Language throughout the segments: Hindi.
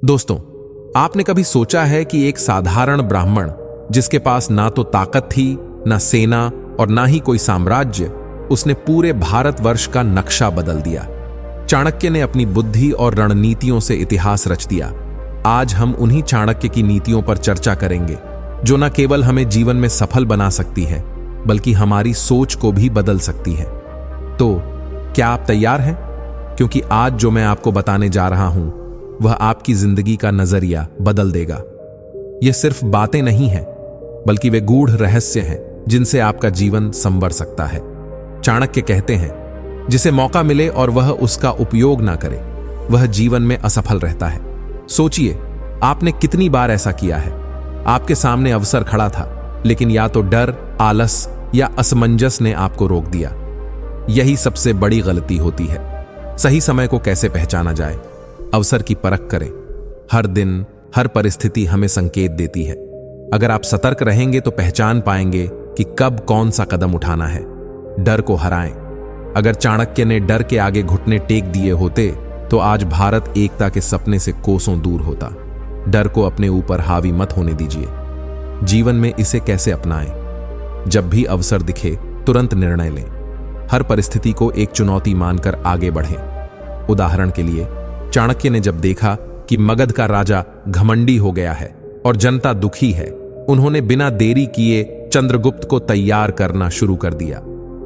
दोस्तों, आपने कभी सोचा है कि एक साधारण ब्राह्मण जिसके पास ना तो ताकत थी, ना सेना और ना ही कोई साम्राज्य, उसने पूरे भारतवर्ष का नक्शा बदल दिया। चाणक्य ने अपनी बुद्धि और रणनीतियों से इतिहास रच दिया। आज हम उन्हीं चाणक्य की नीतियों पर चर्चा करेंगे, जो न केवल हमें जीवन में सफल बना सकती है, बल्कि हमारी सोच को भी बदल सकती है। तो क्या आप तैयार हैं? क्योंकि आज जो मैं आपको बताने जा रहा हूं, वह आपकी जिंदगी का नजरिया बदल देगा। यह सिर्फ बातें नहीं हैं, बल्कि वे गूढ़ रहस्य हैं जिनसे आपका जीवन संवर सकता है। चाणक्य कहते हैं, जिसे मौका मिले और वह उसका उपयोग ना करे, वह जीवन में असफल रहता है। सोचिए, आपने कितनी बार ऐसा किया है? आपके सामने अवसर खड़ा था, लेकिन या तो डर, आलस या असमंजस ने आपको रोक दिया। यही सबसे बड़ी गलती होती है। सही समय को कैसे पहचाना जाए? अवसर की परख करें। हर दिन, हर परिस्थिति हमें संकेत देती है। अगर आप सतर्क रहेंगे तो पहचान पाएंगे कि कब कौन सा कदम उठाना है। डर को हराएं। अगर चाणक्य ने डर के आगे घुटने टेक दिए होते, तो आज भारत एकता के सपने से कोसों दूर होता। डर को अपने ऊपर हावी मत होने दीजिए। जीवन में इसे कैसे अपनाएं? जब भी अवसर दिखे, तुरंत निर्णय लें। हर परिस्थिति को एक चुनौती मानकर आगे बढ़ें। उदाहरण के लिए, चाणक्य ने जब देखा कि मगध का राजा घमंडी हो गया है और जनता दुखी है, उन्होंने बिना देरी किए चंद्रगुप्त को तैयार करना शुरू कर दिया।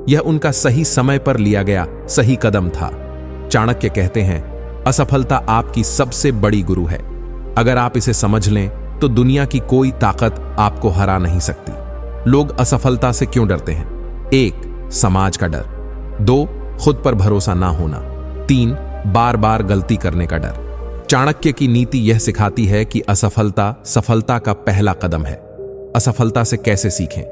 यह उनका सही समय पर लिया गया सही कदम था। चाणक्य कहते हैं, असफलता आपकी सबसे बड़ी गुरु है। अगर आप इसे समझ लें, तो दुनिया की कोई ताकत आपको हरा नहीं सकती। लोग असफलता से क्यों डरते हैं? 1. समाज का डर। 2. खुद पर भरोसा ना होना। 3. बार बार गलती करने का डर। चाणक्य की नीति यह सिखाती है कि असफलता सफलता का पहला कदम है। असफलता से कैसे सीखें?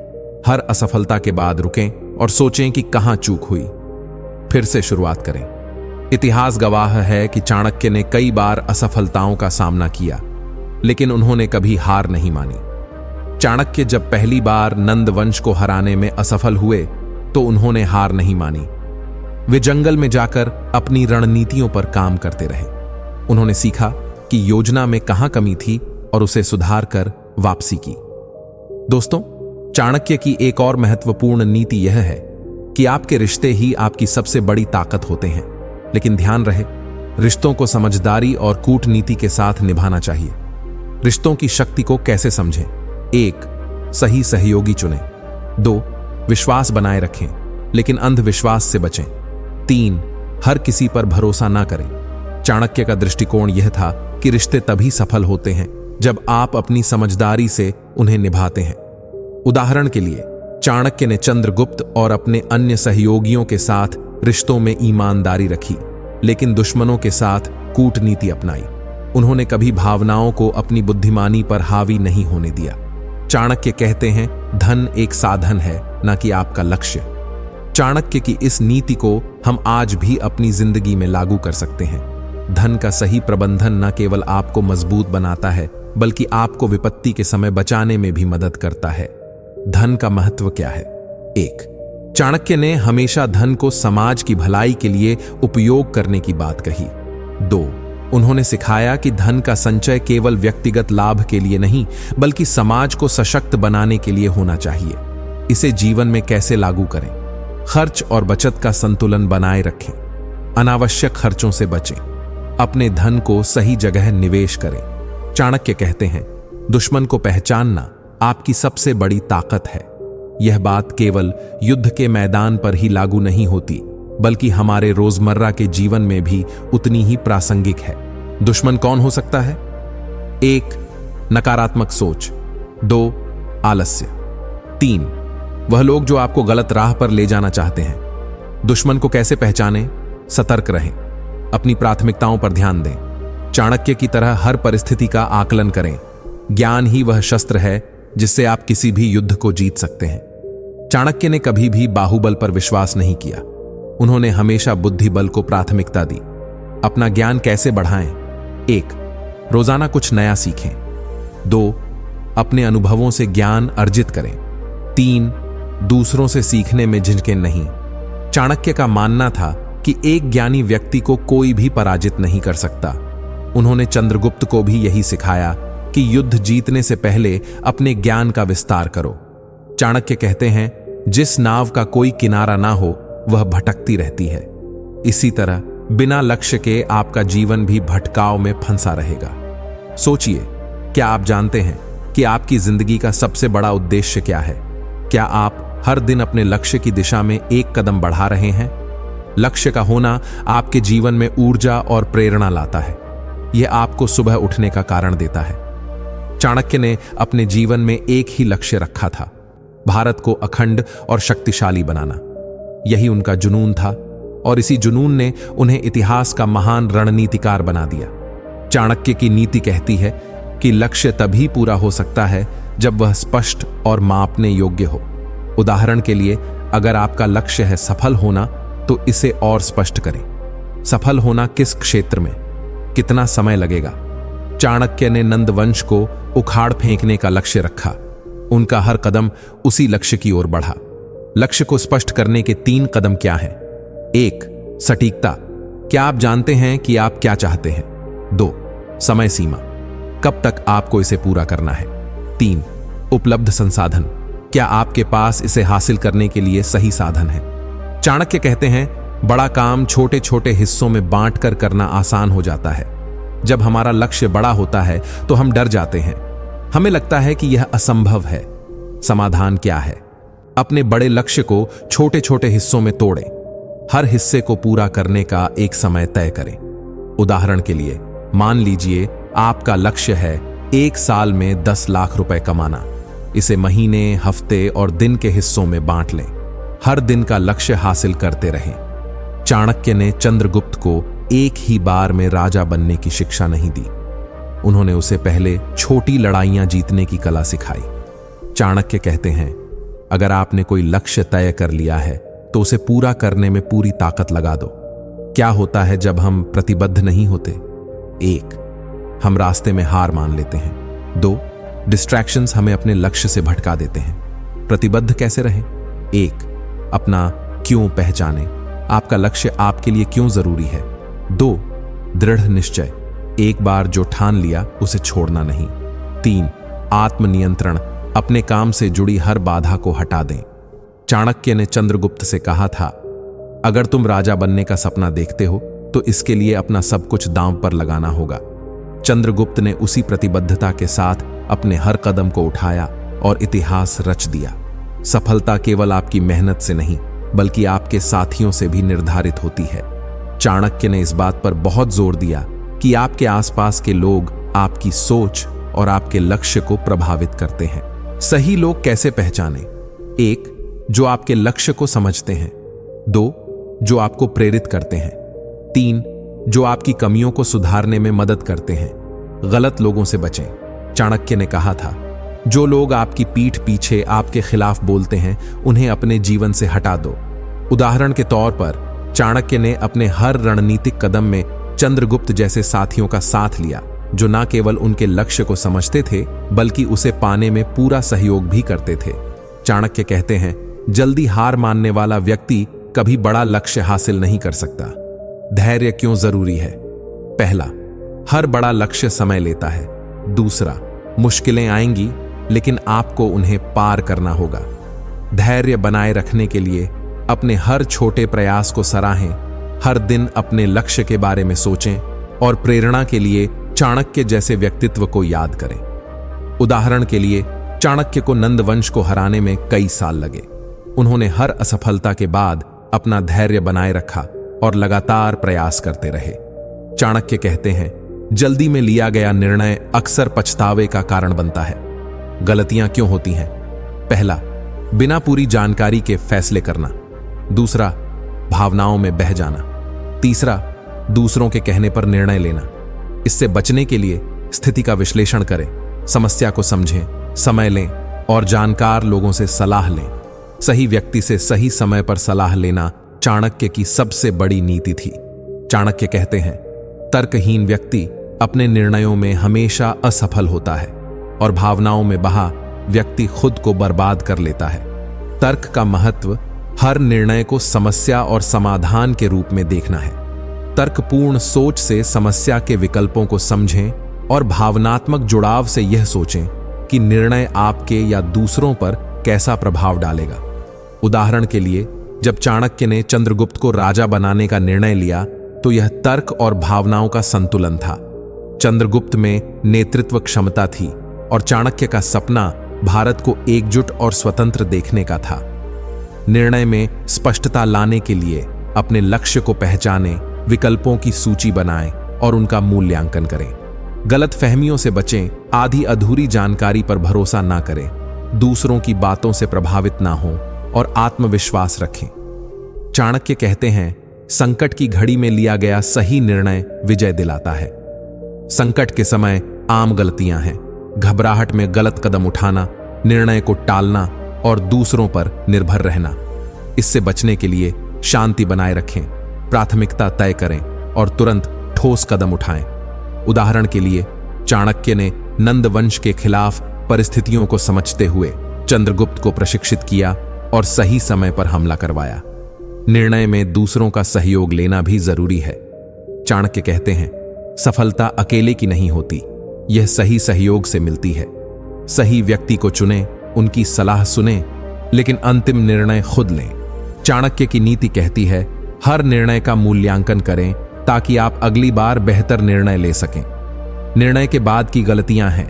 हर असफलता के बाद रुकें और सोचें कि कहां चूक हुई। फिर से शुरुआत करें। इतिहास गवाह है कि चाणक्य ने कई बार असफलताओं का सामना किया, लेकिन उन्होंने कभी हार नहीं मानी। चाणक्य जब पहली बार नंद वंश को हराने में असफल हुए, तो उन्होंने हार नहीं मानी। वे जंगल में जाकर अपनी रणनीतियों पर काम करते रहे। उन्होंने सीखा कि योजना में कहां कमी थी और उसे सुधार कर वापसी की। दोस्तों, चाणक्य की एक और महत्वपूर्ण नीति यह है कि आपके रिश्ते ही आपकी सबसे बड़ी ताकत होते हैं। लेकिन ध्यान रहे, रिश्तों को समझदारी और कूटनीति के साथ निभाना चाहिए। रिश्तों की शक्ति को कैसे समझें? 1. सही सहयोगी चुनें। 2. विश्वास बनाए रखें, लेकिन अंधविश्वास से बचें। 3. हर किसी पर भरोसा ना करें। चाणक्य का दृष्टिकोण यह था कि रिश्ते तभी सफल होते हैं जब आप अपनी समझदारी से उन्हें निभाते हैं। उदाहरण के लिए, चाणक्य ने चंद्रगुप्त और अपने अन्य सहयोगियों के साथ रिश्तों में ईमानदारी रखी, लेकिन दुश्मनों के साथ कूटनीति अपनाई। उन्होंने कभी भावनाओं को अपनी बुद्धिमानी पर हावी नहीं होने दिया। चाणक्य कहते हैं, धन एक साधन है, न कि आपका लक्ष्य। चाणक्य की इस नीति को हम आज भी अपनी जिंदगी में लागू कर सकते हैं। धन का सही प्रबंधन न केवल आपको मजबूत बनाता है, बल्कि आपको विपत्ति के समय बचाने में भी मदद करता है। धन का महत्व क्या है? 1. चाणक्य ने हमेशा धन को समाज की भलाई के लिए उपयोग करने की बात कही। 2. उन्होंने सिखाया कि धन का संचय केवल व्यक्तिगत लाभ के लिए नहीं, बल्कि समाज को सशक्त बनाने के लिए होना चाहिए। इसे जीवन में कैसे लागू करें? खर्च और बचत का संतुलन बनाए रखें। अनावश्यक खर्चों से बचें। अपने धन को सही जगह निवेश करें। चाणक्य कहते हैं, दुश्मन को पहचानना आपकी सबसे बड़ी ताकत है। यह बात केवल युद्ध के मैदान पर ही लागू नहीं होती, बल्कि हमारे रोजमर्रा के जीवन में भी उतनी ही प्रासंगिक है। दुश्मन कौन हो सकता है? 1. नकारात्मक सोच। 2. आलस्य। 3. वह लोग जो आपको गलत राह पर ले जाना चाहते हैं। दुश्मन को कैसे पहचानें? सतर्क रहें। अपनी प्राथमिकताओं पर ध्यान दें। चाणक्य की तरह हर परिस्थिति का आकलन करें। ज्ञान ही वह शस्त्र है जिससे आप किसी भी युद्ध को जीत सकते हैं। चाणक्य ने कभी भी बाहुबल पर विश्वास नहीं किया। उन्होंने हमेशा बुद्धि बल को प्राथमिकता दी। अपना ज्ञान कैसे बढ़ाएं? 1. रोजाना कुछ नया सीखें। 2. अपने अनुभवों से ज्ञान अर्जित करें। 3. दूसरों से सीखने में झिझकें नहीं। चाणक्य का मानना था कि एक ज्ञानी व्यक्ति को कोई भी पराजित नहीं कर सकता। उन्होंने चंद्रगुप्त को भी यही सिखाया कि युद्ध जीतने से पहले अपने ज्ञान का विस्तार करो। चाणक्य कहते हैं, जिस नाव का कोई किनारा ना हो वह भटकती रहती है। इसी तरह बिना लक्ष्य के आपका जीवन भी भटकाव में फंसा रहेगा। सोचिए, क्या आप जानते हैं कि आपकी जिंदगी का सबसे बड़ा उद्देश्य क्या है? क्या आप हर दिन अपने लक्ष्य की दिशा में एक कदम बढ़ा रहे हैं? लक्ष्य का होना आपके जीवन में ऊर्जा और प्रेरणा लाता है। यह आपको सुबह उठने का कारण देता है। चाणक्य ने अपने जीवन में एक ही लक्ष्य रखा था, भारत को अखंड और शक्तिशाली बनाना। यही उनका जुनून था और इसी जुनून ने उन्हें इतिहास का महान रणनीतिकार बना दिया। चाणक्य की नीति कहती है कि लक्ष्य तभी पूरा हो सकता है जब वह स्पष्ट और मापने योग्य हो। उदाहरण के लिए, अगर आपका लक्ष्य है सफल होना, तो इसे और स्पष्ट करें। सफल होना किस क्षेत्र में, कितना समय लगेगा? चाणक्य ने नंद वंश को उखाड़ फेंकने का लक्ष्य रखा। उनका हर कदम उसी लक्ष्य की ओर बढ़ा। लक्ष्य को स्पष्ट करने के 3 कदम क्या हैं? 1. सटीकता। क्या आप जानते हैं कि आप क्या चाहते हैं? 2. समय सीमा। कब तक आपको इसे पूरा करना है? 3. उपलब्ध संसाधन। क्या आपके पास इसे हासिल करने के लिए सही साधन है? चाणक्य कहते हैं, बड़ा काम छोटे छोटे हिस्सों में बांटकर करना आसान हो जाता है। जब हमारा लक्ष्य बड़ा होता है तो हम डर जाते हैं। हमें लगता है कि यह असंभव है। समाधान क्या है? अपने बड़े लक्ष्य को छोटे छोटे हिस्सों में तोड़ें। हर हिस्से को पूरा करने का एक समय तय करें। उदाहरण के लिए, मान लीजिए आपका लक्ष्य है 1 साल में 10 लाख रुपए कमाना। इसे महीने, हफ्ते और दिन के हिस्सों में बांट लें। हर दिन का लक्ष्य हासिल करते रहें। चाणक्य ने चंद्रगुप्त को एक ही बार में राजा बनने की शिक्षा नहीं दी। उन्होंने उसे पहले छोटी लड़ाइयां जीतने की कला सिखाई। चाणक्य कहते हैं, अगर आपने कोई लक्ष्य तय कर लिया है तो उसे पूरा करने में पूरी ताकत लगा दो। क्या होता है जब हम प्रतिबद्ध नहीं होते? 1. हम रास्ते में हार मान लेते हैं। 2. डिस्ट्रैक्शंस हमें अपने लक्ष्य से भटका देते हैं। प्रतिबद्ध कैसे रहें? 1. अपना क्यों पहचानें। आपका लक्ष्य आपके लिए क्यों जरूरी है? 2. दृढ़ निश्चय। एक बार जो ठान लिया उसे छोड़ना नहीं। 3. आत्मनियंत्रण। अपने काम से जुड़ी हर बाधा को हटा दें। चाणक्य ने चंद्रगुप्त से कहा था, अगर तुम राजा बनने का सपना देखते हो तो इसके लिए अपना सब कुछ दांव पर लगाना होगा। चंद्रगुप्त ने उसी प्रतिबद्धता के साथ अपने हर कदम को उठाया और इतिहास रच दिया। सफलता केवल आपकी मेहनत से नहीं, बल्कि आपके साथियों से भी निर्धारित होती है। चाणक्य ने इस बात पर बहुत जोर दिया कि आपके आसपास के लोग आपकी सोच और आपके लक्ष्य को प्रभावित करते हैं। सही लोग कैसे पहचानें? 1. जो आपके लक्ष्य को समझते हैं। 2. जो आपको प्रेरित करते हैं। 3. जो आपकी कमियों को सुधारने में मदद करते हैं। गलत लोगों से बचें। चाणक्य ने कहा था, जो लोग आपकी पीठ पीछे आपके खिलाफ बोलते हैं उन्हें अपने जीवन से हटा दो। उदाहरण के तौर पर चाणक्य ने अपने हर रणनीतिक कदम में चंद्रगुप्त जैसे साथियों का साथ लिया, जो न केवल उनके लक्ष्य को समझते थे बल्कि उसे पाने में पूरा सहयोग भी करते थे। चाणक्य कहते हैं, जल्दी हार मानने वाला व्यक्ति कभी बड़ा लक्ष्य हासिल नहीं कर सकता। धैर्य क्यों जरूरी है? पहला, हर बड़ा लक्ष्य समय लेता है। दूसरा, मुश्किलें आएंगी लेकिन आपको उन्हें पार करना होगा। धैर्य बनाए रखने के लिए अपने हर छोटे प्रयास को सराहें। हर दिन अपने लक्ष्य के बारे में सोचें और प्रेरणा के लिए चाणक्य जैसे व्यक्तित्व को याद करें। उदाहरण के लिए, चाणक्य को नंद वंश को हराने में कई साल लगे। उन्होंने हर असफलता के बाद अपना धैर्य बनाए रखा और लगातार प्रयास करते रहे। चाणक्य कहते हैं, जल्दी में लिया गया निर्णय अक्सर पछतावे का कारण बनता है। गलतियां क्यों होती हैं? पहला, बिना पूरी जानकारी के फैसले करना। दूसरा, भावनाओं में बह जाना। तीसरा, दूसरों के कहने पर निर्णय लेना। इससे बचने के लिए स्थिति का विश्लेषण करें, समस्या को समझें, समय लें और जानकार लोगों से सलाह लें। सही व्यक्ति से सही समय पर सलाह लेना चाणक्य की सबसे बड़ी नीति थी। चाणक्य कहते हैं, तर्कहीन व्यक्ति अपने निर्णयों में हमेशा असफल होता है और भावनाओं में बहा व्यक्ति खुद को बर्बाद कर लेता है। तर्क का महत्व हर निर्णय को समस्या और समाधान के रूप में देखना है। तर्कपूर्ण सोच से समस्या के विकल्पों को समझें और भावनात्मक जुड़ाव से यह सोचें कि निर्णय आपके या दूसरों पर कैसा प्रभाव डालेगा। उदाहरण के लिए, जब चाणक्य ने चंद्रगुप्त को राजा बनाने का निर्णय लिया तो यह तर्क और भावनाओं का संतुलन था। चंद्रगुप्त में नेतृत्व क्षमता थी और चाणक्य का सपना भारत को एकजुट और स्वतंत्र देखने का था। निर्णय में स्पष्टता लाने के लिए अपने लक्ष्य को पहचानें, विकल्पों की सूची बनाएं और उनका मूल्यांकन करें। गलत फहमियों से बचें, आधी अधूरी जानकारी पर भरोसा ना करें, दूसरों की बातों से प्रभावित ना हों और आत्मविश्वास रखें। चाणक्य कहते हैं, संकट की घड़ी में लिया गया सही निर्णय विजय दिलाता है। संकट के समय आम गलतियां हैं घबराहट में गलत कदम उठाना, निर्णय को टालना और दूसरों पर निर्भर रहना। इससे बचने के लिए शांति बनाए रखें, प्राथमिकता तय करें और तुरंत ठोस कदम उठाएं। उदाहरण के लिए, चाणक्य ने नंद वंश के खिलाफ परिस्थितियों को समझते हुए चंद्रगुप्त को प्रशिक्षित किया और सही समय पर हमला करवाया। निर्णय में दूसरों का सहयोग लेना भी जरूरी है। चाणक्य कहते हैं, सफलता अकेले की नहीं होती, यह सही सहयोग से मिलती है। सही व्यक्ति को चुनें, उनकी सलाह सुनें, लेकिन अंतिम निर्णय खुद लें। चाणक्य की नीति कहती है, हर निर्णय का मूल्यांकन करें ताकि आप अगली बार बेहतर निर्णय ले सकें। निर्णय के बाद की गलतियां हैं,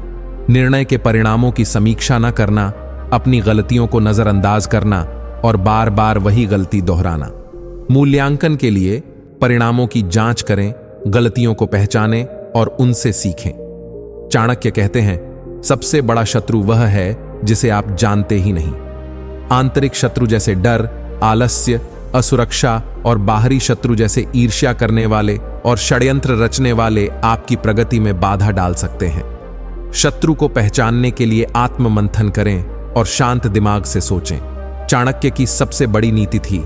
निर्णय के परिणामों की समीक्षा न करना, अपनी गलतियों को नजरअंदाज करना और बार बार वही गलती दोहराना। मूल्यांकन के लिए परिणामों की जांच करें, गलतियों को पहचानें और उनसे सीखें। चाणक्य कहते हैं, सबसे बड़ा शत्रु वह है जिसे आप जानते ही नहीं। आंतरिक शत्रु जैसे डर, आलस्य, असुरक्षा और बाहरी शत्रु जैसे ईर्ष्या करने वाले और षड्यंत्र रचने वाले आपकी प्रगति में बाधा डाल सकते हैं। शत्रु को पहचानने के लिए आत्ममंथन करें और शांत दिमाग से सोचें। चाणक्य की सबसे बड़ी नीति थी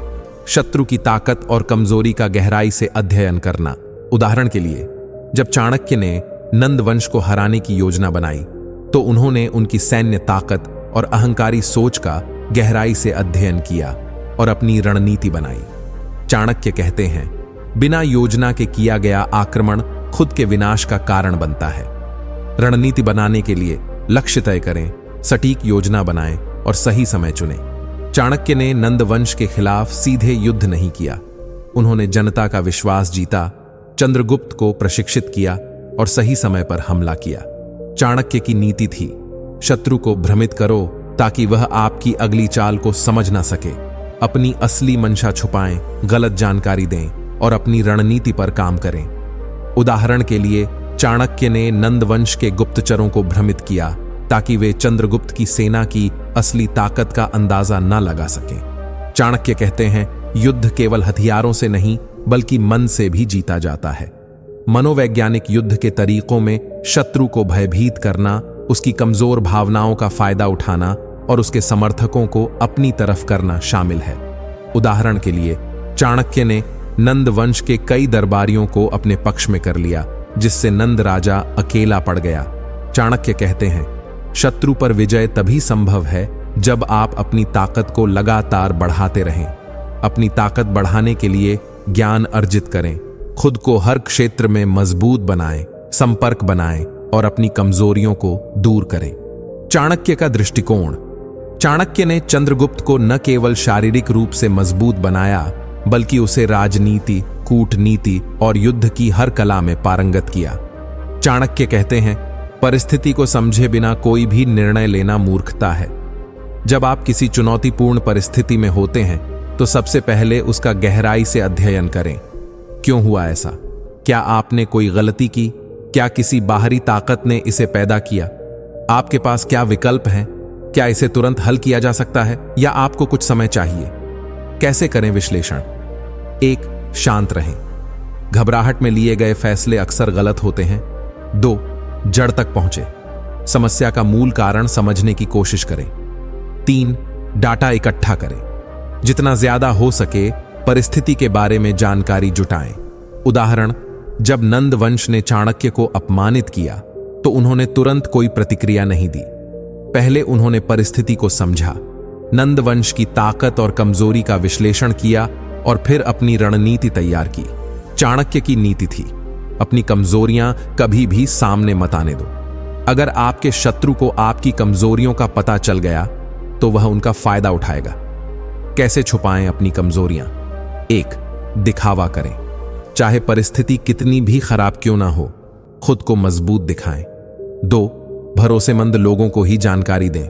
शत्रु की ताकत और कमजोरी का गहराई से अध्ययन करना। उदाहरण के लिए, जब चाणक्य ने नंद वंश को हराने की योजना बनाई तो उन्होंने उनकी सैन्य ताकत और अहंकारी सोच का गहराई से अध्ययन किया और अपनी रणनीति बनाई। चाणक्य कहते हैं, बिना योजना के किया गया आक्रमण खुद के विनाश का कारण बनता है। रणनीति बनाने के लिए लक्ष्य तय करें, सटीक योजना बनाएं और सही समय चुनें। चाणक्य ने नंद वंश के खिलाफ सीधे युद्ध नहीं किया, उन्होंने जनता का विश्वास जीता, चंद्रगुप्त को प्रशिक्षित किया और सही समय पर हमला किया। चाणक्य की नीति थी, शत्रु को भ्रमित करो ताकि वह आपकी अगली चाल को समझ ना सके। अपनी असली मंशा छुपाएं, गलत जानकारी दें और अपनी रणनीति पर काम करें। उदाहरण के लिए, चाणक्य ने नंद वंश के गुप्तचरों को भ्रमित किया ताकि वे चंद्रगुप्त की सेना की असली ताकत का अंदाजा न लगा सकें। चाणक्य कहते हैं, युद्ध केवल हथियारों से नहीं बल्कि मन से भी जीता जाता है। मनोवैज्ञानिक युद्ध के तरीकों में शत्रु को भयभीत करना, उसकी कमजोर भावनाओं का फायदा उठाना और उसके समर्थकों को अपनी तरफ करना शामिल है। उदाहरण के लिए, चाणक्य ने नंद वंश के कई दरबारियों को अपने पक्ष में कर लिया, जिससे नंद राजा अकेला पड़ गया। चाणक्य कहते हैं, शत्रु पर विजय तभी संभव है जब आप अपनी ताकत को लगातार बढ़ाते रहें। अपनी ताकत बढ़ाने के लिए ज्ञान अर्जित करें, खुद को हर क्षेत्र में मजबूत बनाएं, संपर्क बनाएं और अपनी कमजोरियों को दूर करें। चाणक्य का दृष्टिकोण। चाणक्य ने चंद्रगुप्त को न केवल शारीरिक रूप से मजबूत बनाया बल्कि उसे राजनीति, कूटनीति और युद्ध की हर कला में पारंगत किया। चाणक्य कहते हैं, परिस्थिति को समझे बिना कोई भी निर्णय लेना मूर्खता है। जब आप किसी चुनौतीपूर्ण परिस्थिति में होते हैं तो सबसे पहले उसका गहराई से अध्ययन करें। क्यों हुआ ऐसा? क्या आपने कोई गलती की? क्या किसी बाहरी ताकत ने इसे पैदा किया? आपके पास क्या विकल्प हैं? क्या इसे तुरंत हल किया जा सकता है या आपको कुछ समय चाहिए? कैसे करें विश्लेषण? 1. शांत रहें, घबराहट में लिए गए फैसले अक्सर गलत होते हैं। 2. जड़ तक पहुंचे, समस्या का मूल कारण समझने की कोशिश करें। 3. डाटा इकट्ठा करें, जितना ज्यादा हो सके परिस्थिति के बारे में जानकारी जुटाएं। उदाहरण, जब नंद वंश ने चाणक्य को अपमानित किया तो उन्होंने तुरंत कोई प्रतिक्रिया नहीं दी। पहले उन्होंने परिस्थिति को समझा, नंद वंश की ताकत और कमजोरी का विश्लेषण किया और फिर अपनी रणनीति तैयार की। चाणक्य की नीति थी, अपनी कमजोरियां कभी भी सामने मत आने दो। अगर आपके शत्रु को आपकी कमजोरियों का पता चल गया तो वह उनका फायदा उठाएगा। कैसे छुपाएं अपनी कमजोरियां? 1. दिखावा करें। चाहे परिस्थिति कितनी भी खराब क्यों ना हो, खुद को मजबूत दिखाएं। 2. भरोसेमंद लोगों को ही जानकारी दें।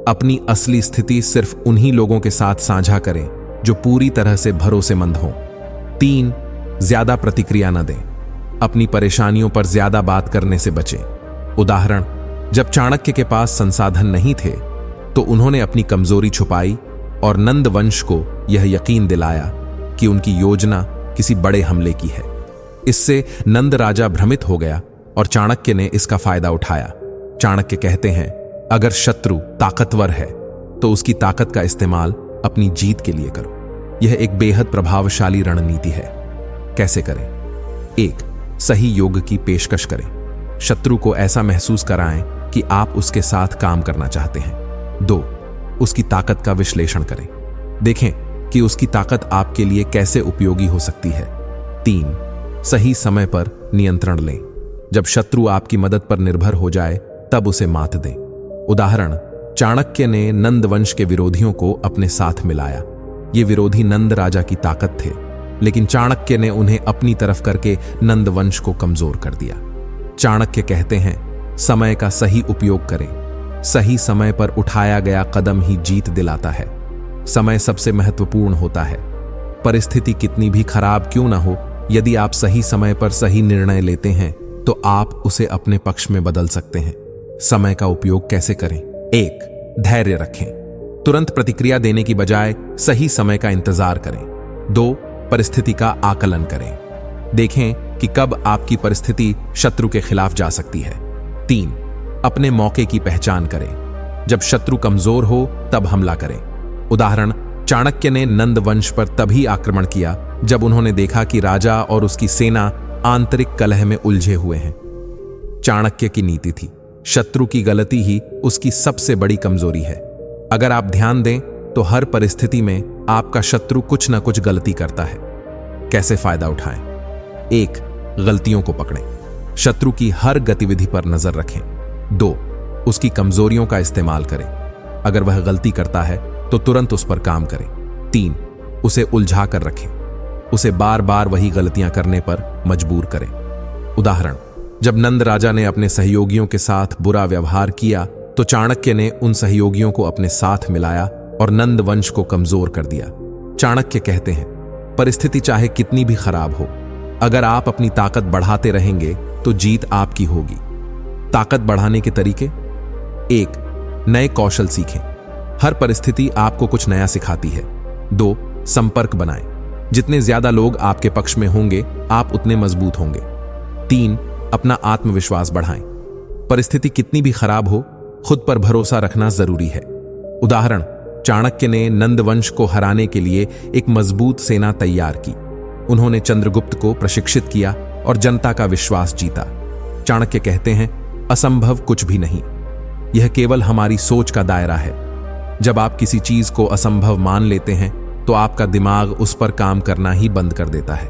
अपनी असली स्थिति सिर्फ उन्हीं लोगों के साथ साझा करें जो पूरी तरह से भरोसेमंद हों। 3. ज्यादा प्रतिक्रिया न दें। अपनी परेशानियों पर ज्यादा बात करने से बचें। उदाहरण, जब चाणक्य के पास संसाधन नहीं थे तो उन्होंने अपनी कमजोरी छुपाई और नंद वंश को यह यकीन दिलाया कि उनकी योजना किसी बड़े हमले की है। इससे नंद राजा भ्रमित हो गया और चाणक्य ने इसका फायदा उठाया। चाणक्य कहते हैं, अगर शत्रु ताकतवर है तो उसकी ताकत का इस्तेमाल अपनी जीत के लिए करो। यह एक बेहद प्रभावशाली रणनीति है। कैसे करें? 1. सही योग की पेशकश करें। शत्रु को ऐसा महसूस कराएं कि आप उसके साथ काम करना चाहते हैं। 2. उसकी ताकत का विश्लेषण करें। देखें कि उसकी ताकत आपके लिए कैसे उपयोगी हो सकती है। 3. सही समय पर नियंत्रण लें। जब शत्रु आपकी मदद पर निर्भर हो जाए तब उसे मात दें। उदाहरण, चाणक्य ने नंद वंश के विरोधियों को अपने साथ मिलाया। ये विरोधी नंद राजा की ताकत थे, लेकिन चाणक्य ने उन्हें अपनी तरफ करके नंद वंश को कमजोर कर दिया। चाणक्य कहते हैं, समय का सही उपयोग करें। सही समय पर उठाया गया कदम ही जीत दिलाता है। समय सबसे महत्वपूर्ण होता है। परिस्थिति कितनी भी खराब क्यों ना हो, यदि आप सही समय पर सही निर्णय लेते हैं तो आप उसे अपने पक्ष में बदल सकते हैं। समय का उपयोग कैसे करें? 1. धैर्य रखें। तुरंत प्रतिक्रिया देने की बजाय सही समय का इंतजार करें। 2. परिस्थिति का आकलन करें। देखें कि कब आपकी परिस्थिति शत्रु के खिलाफ जा सकती है। 3. अपने मौके की पहचान करें। जब शत्रु कमजोर हो तब हमला करें। उदाहरण, चाणक्य ने नंद वंश पर तभी आक्रमण किया जब उन्होंने देखा कि राजा और उसकी सेना आंतरिक कलह में उलझे हुए हैं। चाणक्य की नीति थी, शत्रु की गलती ही उसकी सबसे बड़ी कमजोरी है। अगर आप ध्यान दें तो हर परिस्थिति में आपका शत्रु कुछ ना कुछ गलती करता है। कैसे फायदा उठाएं? 1. गलतियों को पकड़ें। शत्रु की हर गतिविधि पर नजर रखें। 2. उसकी कमजोरियों का इस्तेमाल करें। अगर वह गलती करता है तो तुरंत उस पर काम करें। 3. उसे उलझा कर रखें। उसे बार बार वही गलतियां करने पर मजबूर करें। उदाहरण, जब नंद राजा ने अपने सहयोगियों के साथ बुरा व्यवहार किया तो चाणक्य ने उन सहयोगियों को अपने साथ मिलाया और नंद वंश को कमजोर कर दिया। चाणक्य कहते हैं, परिस्थिति चाहे कितनी भी खराब हो, अगर आप अपनी ताकत बढ़ाते रहेंगे तो जीत आपकी होगी। ताकत बढ़ाने के तरीके: 1. नए कौशल सीखें। हर परिस्थिति आपको कुछ नया सिखाती है। 2. संपर्क बनाएं। जितने ज्यादा लोग आपके पक्ष में होंगे आप उतने मजबूत होंगे। 3. अपना आत्मविश्वास बढ़ाएं। परिस्थिति कितनी भी खराब हो, खुद पर भरोसा रखना जरूरी है। उदाहरण, चाणक्य ने नंद वंश को हराने के लिए एक मजबूत सेना तैयार की। उन्होंने चंद्रगुप्त को प्रशिक्षित किया और जनता का विश्वास जीता। चाणक्य कहते हैं, असंभव कुछ भी नहीं, यह केवल हमारी सोच का दायरा है। जब आप किसी चीज को असंभव मान लेते हैं तो आपका दिमाग उस पर काम करना ही बंद कर देता है।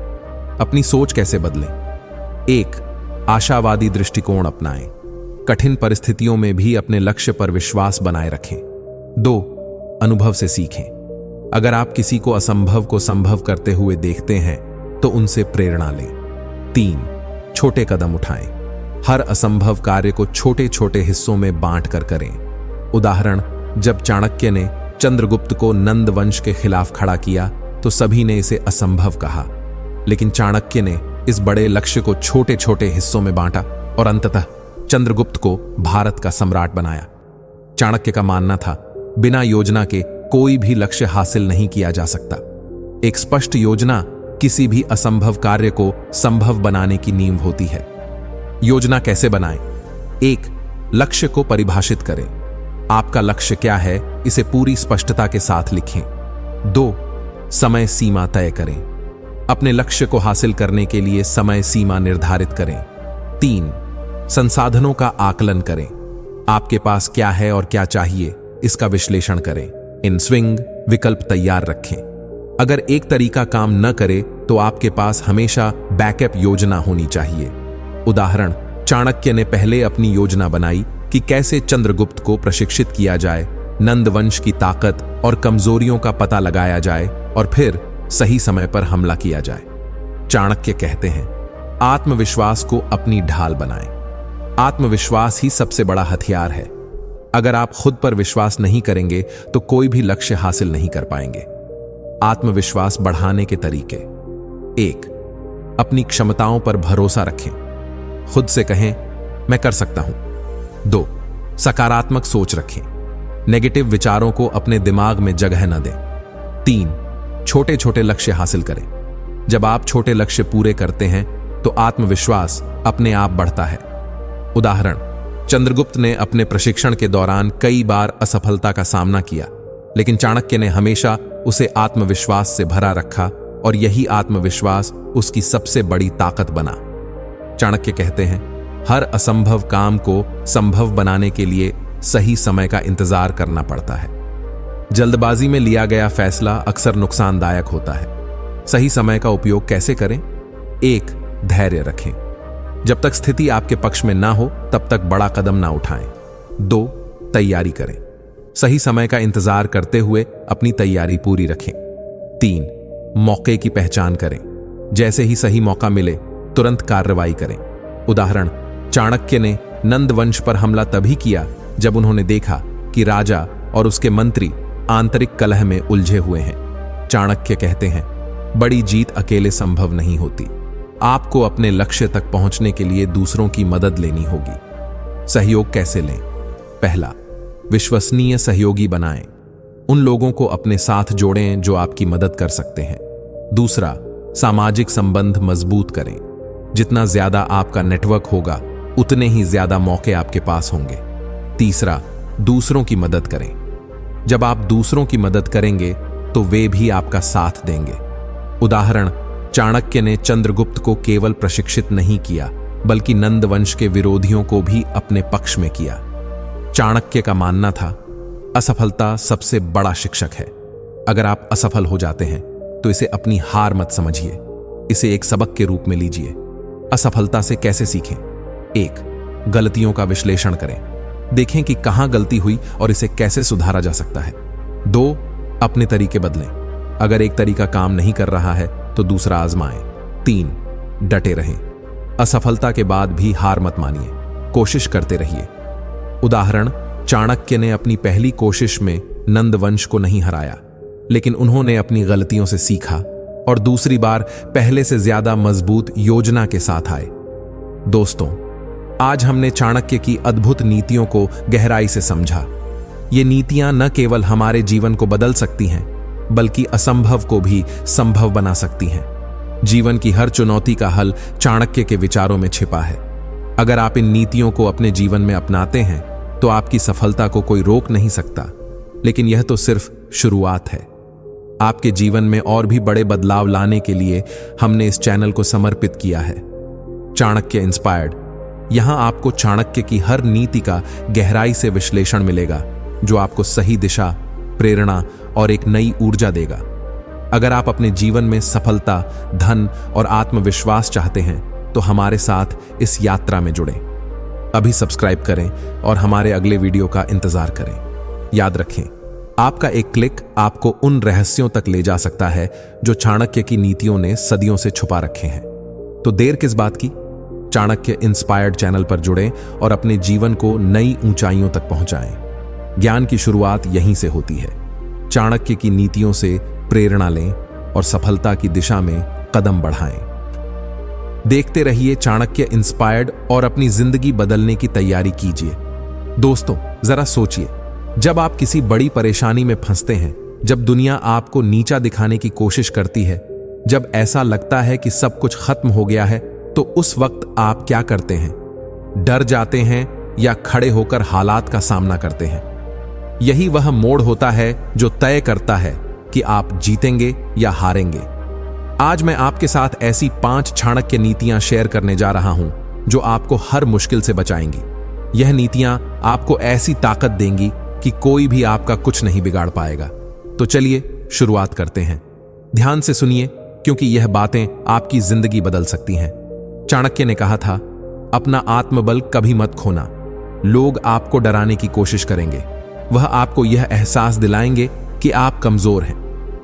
अपनी सोच कैसे बदलें? 1. आशावादी दृष्टिकोण अपनाएं। कठिन परिस्थितियों में भी अपने लक्ष्य पर विश्वास बनाए रखें। 2. अनुभव से सीखें। अगर आप किसी को असंभव को संभव करते हुए देखते हैं तो उनसे प्रेरणा लें। 3. छोटे कदम उठाएं। हर असंभव कार्य को छोटे छोटे हिस्सों में बांट कर करें। उदाहरण, जब चाणक्य ने चंद्रगुप्त को नंद वंश के खिलाफ खड़ा किया तो सभी ने इसे असंभव कहा, लेकिन चाणक्य ने इस बड़े लक्ष्य को छोटे छोटे हिस्सों में बांटा और अंततः चंद्रगुप्त को भारत का सम्राट बनाया। चाणक्य का मानना था, बिना योजना के कोई भी लक्ष्य हासिल नहीं किया जा सकता। एक स्पष्ट योजना किसी भी असंभव कार्य को संभव बनाने की नींव होती है। योजना कैसे बनाएं? 1. लक्ष्य को परिभाषित करें। आपका लक्ष्य क्या है, इसे पूरी स्पष्टता के साथ लिखें। 2. समय सीमा तय करें। अपने लक्ष्य को हासिल करने के लिए समय सीमा निर्धारित करें। 3. संसाधनों का आकलन करें। आपके पास क्या है और क्या चाहिए, इसका विश्लेषण करें। इन स्विंग विकल्प तैयार रखें। अगर एक तरीका काम न करे तो आपके पास हमेशा बैकअप योजना होनी चाहिए। उदाहरण, चाणक्य ने पहले अपनी योजना बनाई कि कैसे चंद्रगुप्त को प्रशिक्षित किया जाए, नंद वंश की ताकत और कमजोरियों का पता लगाया जाए और फिर सही समय पर हमला किया जाए। चाणक्य कहते हैं, आत्मविश्वास को अपनी ढाल बनाएं। आत्मविश्वास ही सबसे बड़ा हथियार है। अगर आप खुद पर विश्वास नहीं करेंगे तो कोई भी लक्ष्य हासिल नहीं कर पाएंगे। आत्मविश्वास बढ़ाने के तरीके: 1. अपनी क्षमताओं पर भरोसा रखें। खुद से कहें, मैं कर सकता हूं। 2. सकारात्मक सोच रखें। नेगेटिव विचारों को अपने दिमाग में जगह न दें। 3. छोटे छोटे लक्ष्य हासिल करें। जब आप छोटे लक्ष्य पूरे करते हैं तो आत्मविश्वास अपने आप बढ़ता है। उदाहरण, चंद्रगुप्त ने अपने प्रशिक्षण के दौरान कई बार असफलता का सामना किया, लेकिन चाणक्य ने हमेशा उसे आत्मविश्वास से भरा रखा और यही आत्मविश्वास उसकी सबसे बड़ी ताकत बना। चाणक्य कहते हैं, हर असंभव काम को संभव बनाने के लिए सही समय का इंतजार करना पड़ता है। जल्दबाजी में लिया गया फैसला अक्सर नुकसानदायक होता है। सही समय का उपयोग कैसे करें? 1. धैर्य रखें। जब तक स्थिति आपके पक्ष में ना हो तब तक बड़ा कदम ना उठाएं। 2. तैयारी करें। सही समय का इंतजार करते हुए अपनी तैयारी पूरी रखें। 3. मौके की पहचान करें। जैसे ही सही मौका मिले तुरंत कार्रवाई करें। उदाहरण, चाणक्य ने नंद वंश पर हमला तभी किया जब उन्होंने देखा कि राजा और उसके मंत्री आंतरिक कलह में उलझे हुए हैं। चाणक्य कहते हैं, बड़ी जीत अकेले संभव नहीं होती। आपको अपने लक्ष्य तक पहुंचने के लिए दूसरों की मदद लेनी होगी। सहयोग कैसे लें? 1. विश्वसनीय सहयोगी बनाएं। उन लोगों को अपने साथ जोड़ें जो आपकी मदद कर सकते हैं। 2. सामाजिक संबंध मजबूत करें। जितना ज्यादा आपका नेटवर्क होगा उतने ही ज्यादा मौके आपके पास होंगे। 3. दूसरों की मदद करें। जब आप दूसरों की मदद करेंगे तो वे भी आपका साथ देंगे। उदाहरण, चाणक्य ने चंद्रगुप्त को केवल प्रशिक्षित नहीं किया बल्कि नंद वंश के विरोधियों को भी अपने पक्ष में किया। चाणक्य का मानना था, असफलता सबसे बड़ा शिक्षक है। अगर आप असफल हो जाते हैं तो इसे अपनी हार मत समझिए, इसे एक सबक के रूप में लीजिए। असफलता से कैसे सीखें? 1. गलतियों का विश्लेषण करें। देखें कि कहां गलती हुई और इसे कैसे सुधारा जा सकता है। 2. अपने तरीके बदलें। अगर एक तरीका काम नहीं कर रहा है तो दूसरा आजमाएं। 3. डटे रहें। असफलता के बाद भी हार मत मानिए, कोशिश करते रहिए। उदाहरण, चाणक्य ने अपनी पहली कोशिश में नंद वंश को नहीं हराया, लेकिन उन्होंने अपनी गलतियों से सीखा और दूसरी बार पहले से ज्यादा मजबूत योजना के साथ आए। दोस्तों, आज हमने चाणक्य की अद्भुत नीतियों को गहराई से समझा। ये नीतियां न केवल हमारे जीवन को बदल सकती हैं बल्कि असंभव को भी संभव बना सकती हैं। जीवन की हर चुनौती का हल चाणक्य के विचारों में छिपा है। अगर आप इन नीतियों को अपने जीवन में अपनाते हैं तो आपकी सफलता को कोई रोक नहीं सकता। लेकिन यह तो सिर्फ शुरुआत है। आपके जीवन में और भी बड़े बदलाव लाने के लिए हमने इस चैनल को समर्पित किया है, चाणक्य इंस्पायर्ड। यहां आपको चाणक्य की हर नीति का गहराई से विश्लेषण मिलेगा जो आपको सही दिशा, प्रेरणा और एक नई ऊर्जा देगा। अगर आप अपने जीवन में सफलता, धन और आत्मविश्वास चाहते हैं तो हमारे साथ इस यात्रा में जुड़ें। अभी सब्सक्राइब करें और हमारे अगले वीडियो का इंतजार करें। याद रखें, आपका एक क्लिक आपको उन रहस्यों तक ले जा सकता है जो चाणक्य की नीतियों ने सदियों से छुपा रखे हैं। तो देर किस बात की? चाणक्य इंस्पायर्ड चैनल पर जुड़ें और अपने जीवन को नई ऊंचाइयों तक पहुंचाएं। ज्ञान की शुरुआत यहीं से होती है। चाणक्य की नीतियों से प्रेरणा लें और सफलता की दिशा में कदम बढ़ाएं। देखते रहिए चाणक्य इंस्पायर्ड और अपनी जिंदगी बदलने की तैयारी कीजिए। दोस्तों, जरा सोचिए, जब आप किसी बड़ी परेशानी में फंसते हैं, जब दुनिया आपको नीचा दिखाने की कोशिश करती है, जब ऐसा लगता है कि सब कुछ खत्म हो गया है, तो उस वक्त आप क्या करते हैं? डर जाते हैं या खड़े होकर हालात का सामना करते हैं? यही वह मोड़ होता है जो तय करता है कि आप जीतेंगे या हारेंगे। आज मैं आपके साथ ऐसी 5 चाणक्य नीतियां शेयर करने जा रहा हूं जो आपको हर मुश्किल से बचाएंगी। यह नीतियां आपको ऐसी ताकत देंगी कि कोई भी आपका कुछ नहीं बिगाड़ पाएगा। तो चलिए शुरुआत करते हैं। ध्यान से सुनिए, क्योंकि यह बातें आपकी जिंदगी बदल सकती हैं। चाणक्य ने कहा था, अपना आत्मबल कभी मत खोना। लोग आपको डराने की कोशिश करेंगे, वह आपको यह एहसास दिलाएंगे कि आप कमजोर हैं,